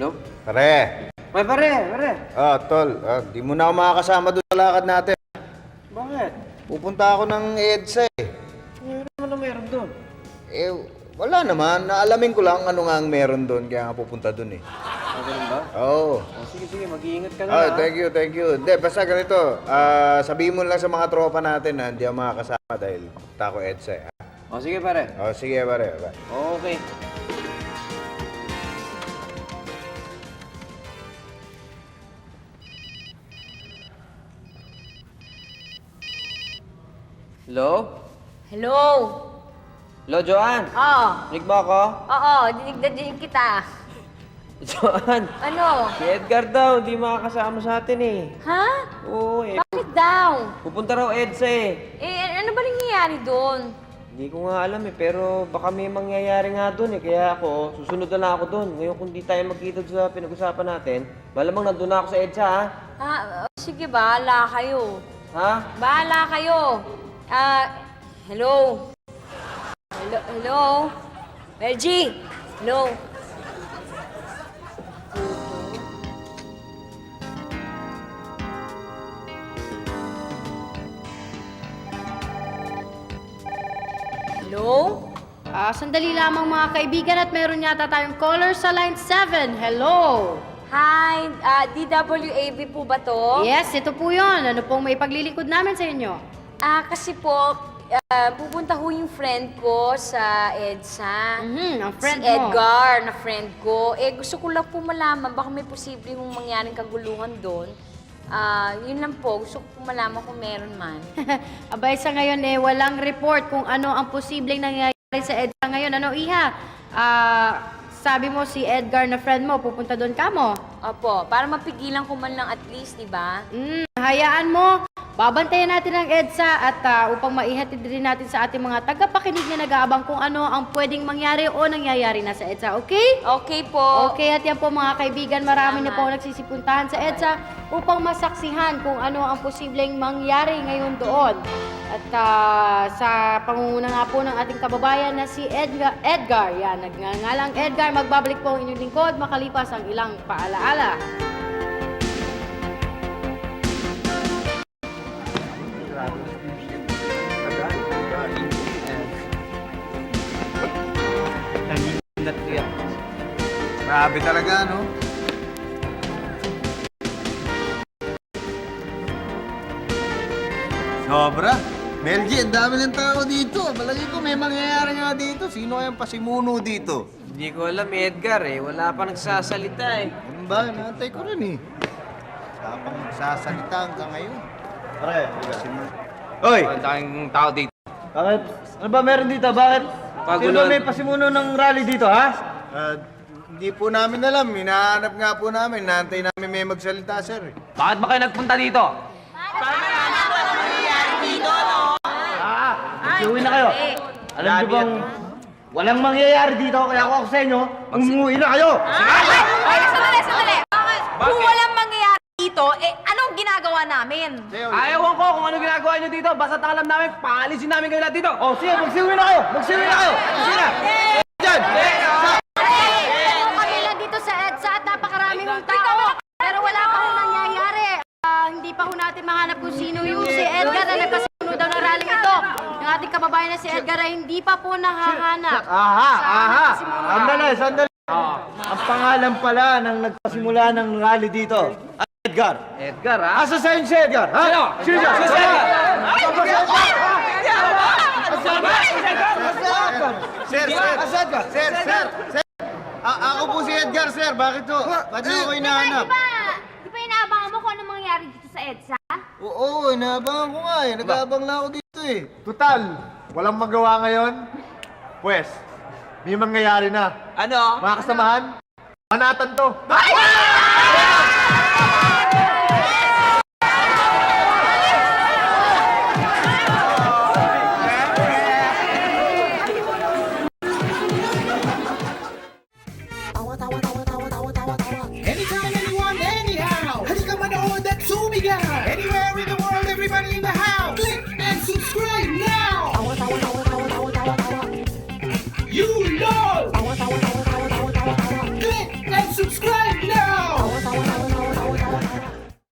Hello? Pare. May pare. Tol. Di mo na ako makakasama doon sa lakad natin. Bakit? Pupunta ako ng EDSA eh. Ano naman na meron doon? Wala naman. Naalamin ko lang ano nga ang meron doon, kaya nga pupunta doon eh. Ganun ba? Oo. Sige, mag-iingat ka na. Thank you. Hindi, basta ganito. Sabihin mo lang sa mga tropa natin na hindi ako makakasama dahil pupunta ako EDSA eh. Sige pare. Sige pare. Bye. Okay. Hello? Hello? Hello, Joanne? Oo. Rinig mo ako? Oo, dinig na dinig kita. Joanne, Ano? si Edgar daw, hindi makakasama sa atin eh. Ha? Oo eh. Bakit daw? Pupunta raw EDSA eh. Ano ba nangyayari doon? Hindi ko nga alam eh, pero baka may mangyayari nga doon eh. Kaya ako, susunod na lang ako doon. Ngayon kung di tayo magkita sa pinag-usapan natin, malamang nandun na ako sa EDSA ha? Sige, bahala kayo. Ha? Bahala kayo. Hello? Hello? Melgie? Hello? Hello? Sandali lamang mga kaibigan at meron yata tayong caller sa line 7. Hello! Hi, DWAB po ba to? Yes, ito po yun. Ano pong may paglilingkod namin sa inyo? Kasi po, pupunta ho yung friend ko sa EDSA. Ang friend si Edgar na friend ko. Gusto ko lang po malaman, baka may posible hong mangyaring kaguluhan doon. Yun lang po, gusto ko po malaman kung meron man. Abay, sa ngayon walang report kung ano ang posibleng nangyayari sa EDSA ngayon. Ano, Iha? Sabi mo si Edgar na friend mo, pupunta doon ka mo? Opo, para mapigilan ko man lang at least, di ba? Hayaan mo. Babantayan natin ang EDSA at upang maihatid din natin sa ating mga tagapakinig na nag-aabang kung ano ang pwedeng mangyari o nangyayari na sa EDSA, okay? Okay po. Okay, at yan po mga kaibigan, marami na po nagsisipuntahan sa EDSA upang masaksihan kung ano ang posibleng mangyari ngayon doon. At sa pangunguna nga po ng ating kababayan na si Edgar, yan, nagngangalang Edgar, magbabalik po ang inyong lingkod makalipas ang ilang paalaala. Grabe talaga, no? Sobra. Melgie, ang dami ng tao dito. Palagi ko may mangyayari nga dito. Sino kayang pasimuno dito? Hindi ko alam, Edgar eh. Wala pa nagsasalita eh. Ano ba? Naantay ko rin eh. Wala pang magsasalita hanggang ngayon. Pare, Oy! Ang daming tao dito. Bakit? Ano ba meron dito? Bakit? Sino ba may pasimuno ng rally dito, ha? Hindi po namin alam. Hinahanap nga po namin. Naantay namin may magsalita, sir. Bakit ba kayo nagpunta dito? Magsiuwi na kayo. Alam niyo bang walang mangyayari dito, kaya ako sa inyo, umuwi na kayo! Sandali! Kung walang mangyayari dito, anong ginagawa namin? Ayawan ko kung ano ginagawa niyo dito, basta alam namin, paalisin namin kayo lahat dito! Oh, sige, magsiuwi na kayo! Magsiuwi na kayo! Sige na! Diyan! Kami lang dito sa EDSA at napakarami hong tao. Pero wala pa hong nangyayari. Hindi pa ho natin mahanap kung sino yung si Edgar na nagkasimuno daw ng rally ito. Yung ating kababayan na si Edgar ay hindi pa po nahahanap. Sandali! Ang pangalan pala ng nagpasimula ng rally dito, Edgar. Edgar ha? Asa sa inyo si Edgar? Ha? Sino siya? Sir! Ako po si Edgar, sir. Bakit to? Bakit niyo ako hinahanap? Di ba inaabangan mo kung ano mangyayari dito sa EDSA? Oo, inaabangan ko nga eh. Nag-aabang lang ako dito eh. Tutal, walang magawa ngayon. Pwes, may mangyayari na. Ano? Mga kasamahan, manatan to. Ay!